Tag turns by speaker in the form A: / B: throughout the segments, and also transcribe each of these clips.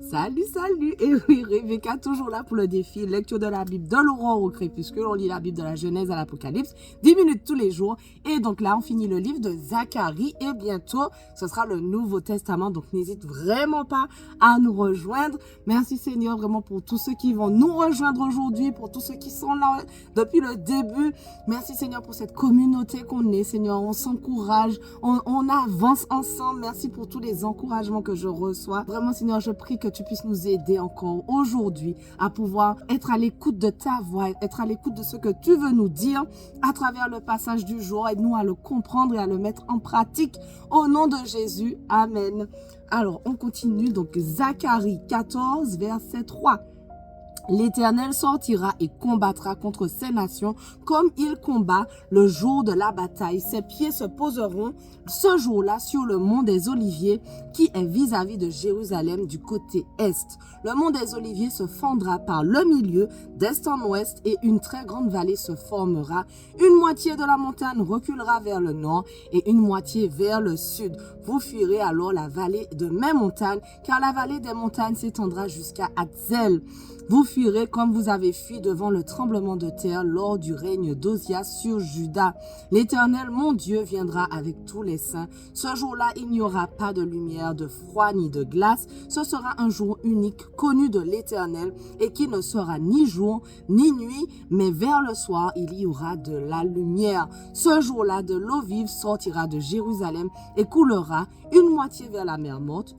A: Salut, salut! Et oui, Rebecca, toujours là pour le défi. Lecture de la Bible de l'aurore au crépuscule. On lit la Bible de la Genèse à l'Apocalypse. 10 minutes tous les jours. Et donc là, on finit le livre de Zacharie. Et bientôt, ce sera le Nouveau Testament. Donc n'hésite vraiment pas à nous rejoindre. Merci Seigneur vraiment pour tous ceux qui vont nous rejoindre aujourd'hui, pour tous ceux qui sont là depuis le début. Merci Seigneur pour cette communauté qu'on est, Seigneur. On s'encourage, on avance ensemble. Merci pour tous les encouragements que je reçois. Vraiment Seigneur, je prie que tu puisses nous aider encore aujourd'hui à pouvoir être à l'écoute de ta voix, être à l'écoute de ce que tu veux nous dire à travers le passage du jour. Aide-nous à le comprendre et à le mettre en pratique au nom de Jésus. Amen. Alors, on continue. Donc, Zacharie 14, verset 3. L'Éternel sortira et combattra contre ces nations comme il combat le jour de la bataille. Ses pieds se poseront ce jour-là sur le mont des Oliviers qui est vis-à-vis de Jérusalem du côté est. Le mont des Oliviers se fendra par le milieu d'est en ouest et une très grande vallée se formera. Une moitié de la montagne reculera vers le nord et une moitié vers le sud. Vous fuirez alors la vallée de mes montagnes car la vallée des montagnes s'étendra jusqu'à Hatzel. Vous fuirez comme vous avez fui devant le tremblement de terre lors du règne d'Osias sur Juda. L'Éternel, mon Dieu, viendra avec tous les saints. Ce jour-là, il n'y aura pas de lumière, de froid ni de glace. Ce sera un jour unique, connu de l'Éternel, et qui ne sera ni jour ni nuit, mais vers le soir, il y aura de la lumière. Ce jour-là, de l'eau vive sortira de Jérusalem et coulera une moitié vers la mer Morte,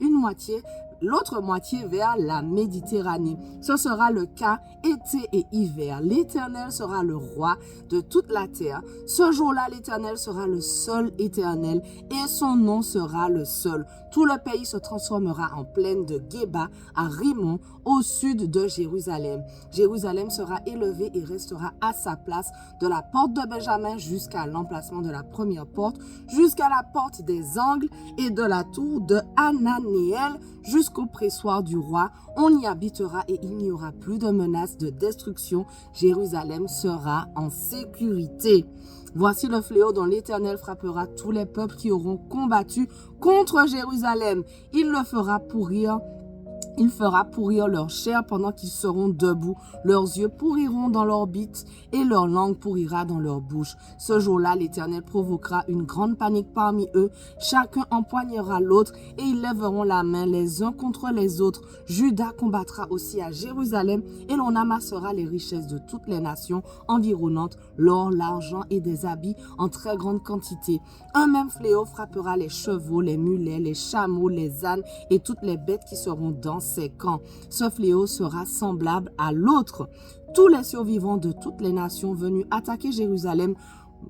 A: l'autre moitié vers la Méditerranée. Ce sera le cas été et hiver. L'Éternel sera le roi de toute la terre. Ce jour-là, l'Éternel sera le seul Éternel et son nom sera le seul. Tout le pays se transformera en plaine de Géba à Rimon, au sud de Jérusalem. Jérusalem sera élevée et restera à sa place de la porte de Benjamin jusqu'à l'emplacement de la première porte, jusqu'à la porte des angles et de la tour de Hananéel jusqu'au pressoir du roi. On y habitera et il n'y aura plus de menace de destruction. Jérusalem sera en sécurité. Voici le fléau dont l'Éternel frappera tous les peuples qui auront combattu contre Jérusalem. Il le fera pourrir. Il fera pourrir leur chair pendant qu'ils seront debout. Leurs yeux pourriront dans l'orbite et leur langue pourrira dans leur bouche. Ce jour-là, l'Éternel provoquera une grande panique parmi eux. Chacun empoignera l'autre et ils lèveront la main les uns contre les autres. Juda combattra aussi à Jérusalem et l'on amassera les richesses de toutes les nations environnantes, l'or, l'argent et des habits en très grande quantité. Un même fléau frappera les chevaux, les mulets, les chameaux, les ânes et toutes les bêtes qui seront dans ces camps. Ce fléau sera semblable à l'autre. Tous les survivants de toutes les nations venus attaquer Jérusalem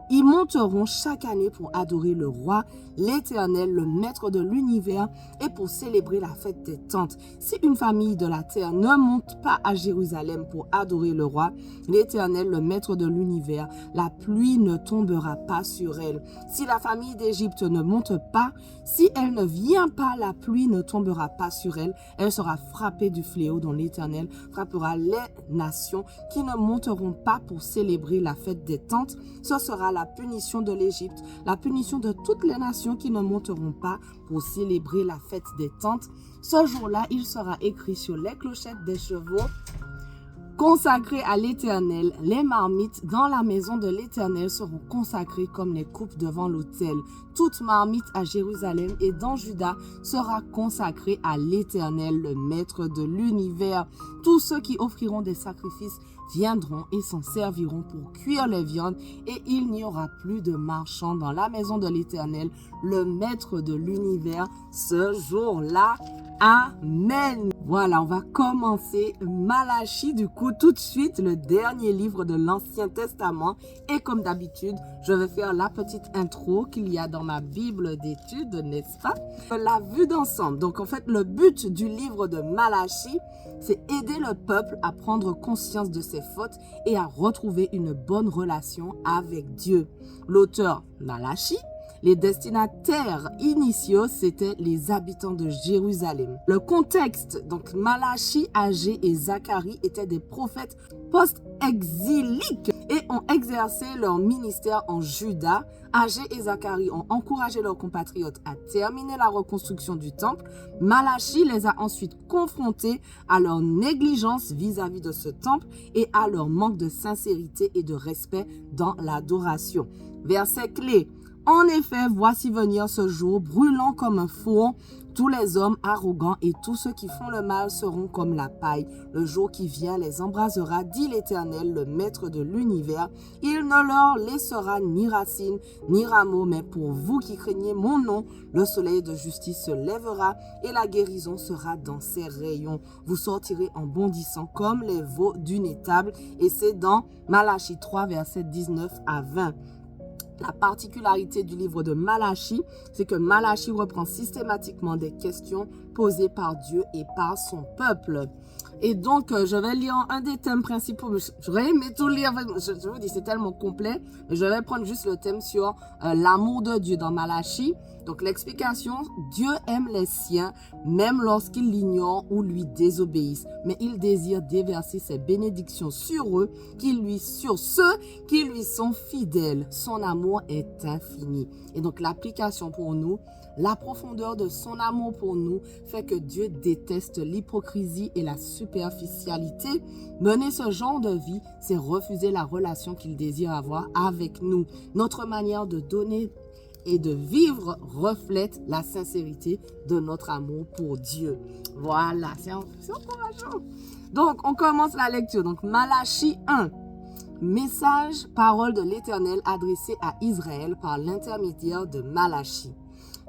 A: y monteront chaque année pour adorer le roi, l'Éternel, le maître de l'univers, et pour célébrer la fête des tentes. Si une famille de la terre ne monte pas à Jérusalem pour adorer le roi, l'Éternel, le maître de l'univers, la pluie ne tombera pas sur elle. Si la famille d'Égypte ne monte pas, si elle ne vient pas, la pluie ne tombera pas sur elle. Elle sera frappée du fléau dont l'Éternel frappera les nations qui ne monteront pas pour célébrer la fête des tentes. Ce sera la punition de l'Égypte, la punition de toutes les nations qui ne monteront pas pour célébrer la fête des tentes. Ce jour-là, il sera écrit sur les clochettes des chevaux: consacrés à l'Éternel, les marmites dans la maison de l'Éternel seront consacrées comme les coupes devant l'autel. Toute marmite à Jérusalem et dans Juda sera consacrée à l'Éternel, le maître de l'univers. Tous ceux qui offriront des sacrifices viendront et s'en serviront pour cuire les viandes et il n'y aura plus de marchands dans la maison de l'Éternel, le maître de l'univers, ce jour-là. Amen. Voilà, on va commencer Malachie du coup tout de suite, le dernier livre de l'Ancien Testament. Et comme d'habitude, je vais faire la petite intro qu'il y a dans ma Bible d'études, n'est-ce pas? La vue d'ensemble. Donc en fait, le but du livre de Malachie, c'est aider le peuple à prendre conscience de ses fautes et à retrouver une bonne relation avec Dieu. L'auteur Malachie. Les destinataires initiaux, c'étaient les habitants de Jérusalem. Le contexte, donc Malachie, Agé et Zacharie étaient des prophètes post-exiliques et ont exercé leur ministère en Juda. Agé et Zacharie ont encouragé leurs compatriotes à terminer la reconstruction du temple. Malachie les a ensuite confrontés à leur négligence vis-à-vis de ce temple et à leur manque de sincérité et de respect dans l'adoration. Verset clé. En effet, voici venir ce jour, brûlant comme un four. Tous les hommes arrogants et tous ceux qui font le mal seront comme la paille. Le jour qui vient les embrasera, dit l'Éternel, le Maître de l'univers. Il ne leur laissera ni racine, ni rameaux, mais pour vous qui craignez mon nom, le soleil de justice se lèvera et la guérison sera dans ses rayons. Vous sortirez en bondissant comme les veaux d'une étable. Et c'est dans Malachie 3, versets 19 à 20. La particularité du livre de Malachie, c'est que Malachie reprend systématiquement des questions posées par Dieu et par son peuple. Et donc, je vais lire un des thèmes principaux. J'aurais aimé tout lire. Je vous dis, c'est tellement complet. Mais je vais prendre juste le thème sur l'amour de Dieu dans Malachie. Donc, l'explication, Dieu aime les siens, même lorsqu'ils l'ignorent ou lui désobéissent. Mais il désire déverser ses bénédictions sur eux, sur ceux qui lui sont fidèles. Son amour est infini. Et donc, l'application pour nous, la profondeur de son amour pour nous fait que Dieu déteste l'hypocrisie et la superficialité. Mener ce genre de vie, c'est refuser la relation qu'il désire avoir avec nous. Notre manière de donner et de vivre reflète la sincérité de notre amour pour Dieu. Voilà, c'est encourageant. Donc, on commence la lecture. Donc, Malachie 1. Message, parole de l'Éternel adressée à Israël par l'intermédiaire de Malachie.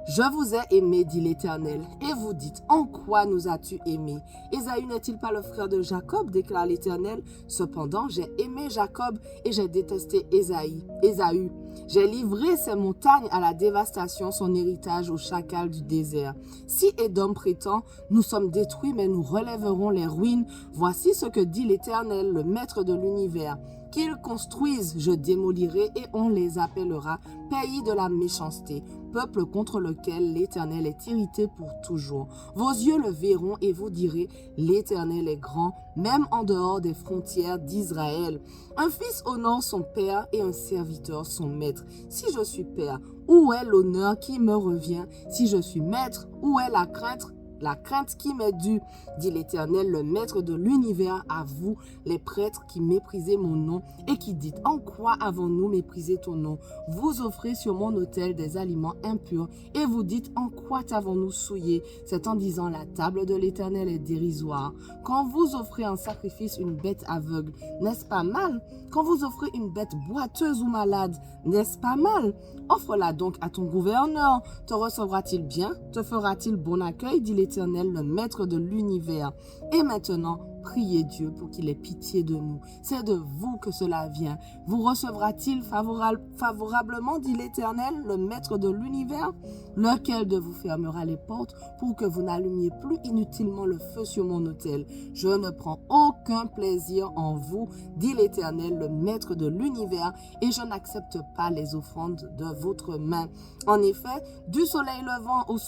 A: Je vous ai aimé, dit l'Éternel, et vous dites, en quoi nous as-tu aimé? Ésaü n'est-il pas le frère de Jacob, déclare l'Éternel. Cependant, j'ai aimé Jacob et j'ai détesté Ésaü. J'ai livré ses montagnes à la dévastation, son héritage aux chacals du désert. Si Édom prétend, nous sommes détruits, mais nous relèverons les ruines, voici ce que dit l'Éternel, le Maître de l'univers. Qu'ils construisent, je démolirai et on les appellera pays de la méchanceté, peuple contre lequel l'Éternel est irrité pour toujours. Vos yeux le verront et vous direz, l'Éternel est grand, même en dehors des frontières d'Israël. Un fils honore son père et un serviteur son maître. Si je suis père, où est l'honneur qui me revient? Si je suis maître, où est la crainte qui m'est due, dit l'Éternel, le Maître de l'univers, à vous, les prêtres qui méprisez mon nom et qui dites, en quoi avons-nous méprisé ton nom? Vous offrez sur mon autel des aliments impurs et vous dites, en quoi t'avons-nous souillé? C'est en disant, la table de l'Éternel est dérisoire. Quand vous offrez en sacrifice une bête aveugle, n'est-ce pas mal? Quand vous offrez une bête boiteuse ou malade, n'est-ce pas mal? Offre-la donc à ton gouverneur. Te recevra-t-il bien? Te fera-t-il bon accueil, dit l'Éternel, le Maître de l'univers. Et maintenant, priez Dieu pour qu'il ait pitié de nous. C'est de vous que cela vient. Vous recevra-t-il favorablement, dit l'Éternel, le Maître de l'univers? Lequel de vous fermera les portes pour que vous n'allumiez plus inutilement le feu sur mon autel? Je ne prends aucun plaisir en vous, dit l'Éternel, le Maître de l'univers, et je n'accepte pas les offrandes de votre main. En effet, du soleil levant au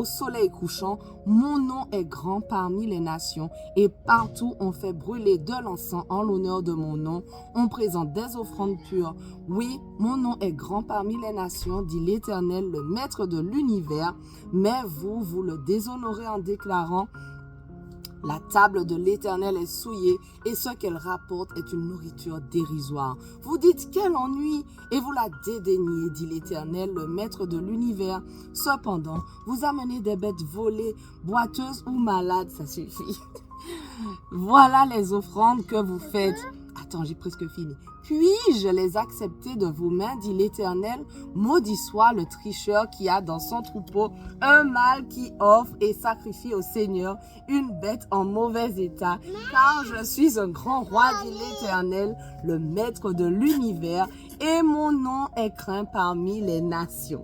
A: soleil couchant, mon nom est grand parmi les nations, et partout on fait brûler de l'encens en l'honneur de mon nom. On présente des offrandes pures. Oui, mon nom est grand parmi les nations, dit l'Éternel, le Maître de l'univers. Mais vous le déshonorez en déclarant, la table de l'Éternel est souillée et ce qu'elle rapporte est une nourriture dérisoire. Vous dites quel ennui et vous la dédaignez, dit l'Éternel, le Maître de l'univers. Cependant, vous amenez des bêtes volées, boiteuses ou malades, ça suffit. Voilà les offrandes que vous faites. Attends, j'ai presque fini. Puis-je les accepter de vos mains, dit l'Éternel? Maudit soit le tricheur qui a dans son troupeau un mâle qui offre et sacrifie au Seigneur une bête en mauvais état. Car je suis un grand roi, dit l'Éternel, le Maître de l'univers, et mon nom est craint parmi les nations.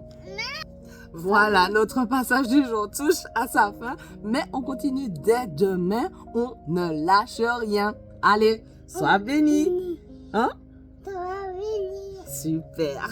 A: Voilà, notre passage du jour touche à sa fin, mais on continue dès demain. On ne lâche rien. Allez, sois béni. Hein? Super.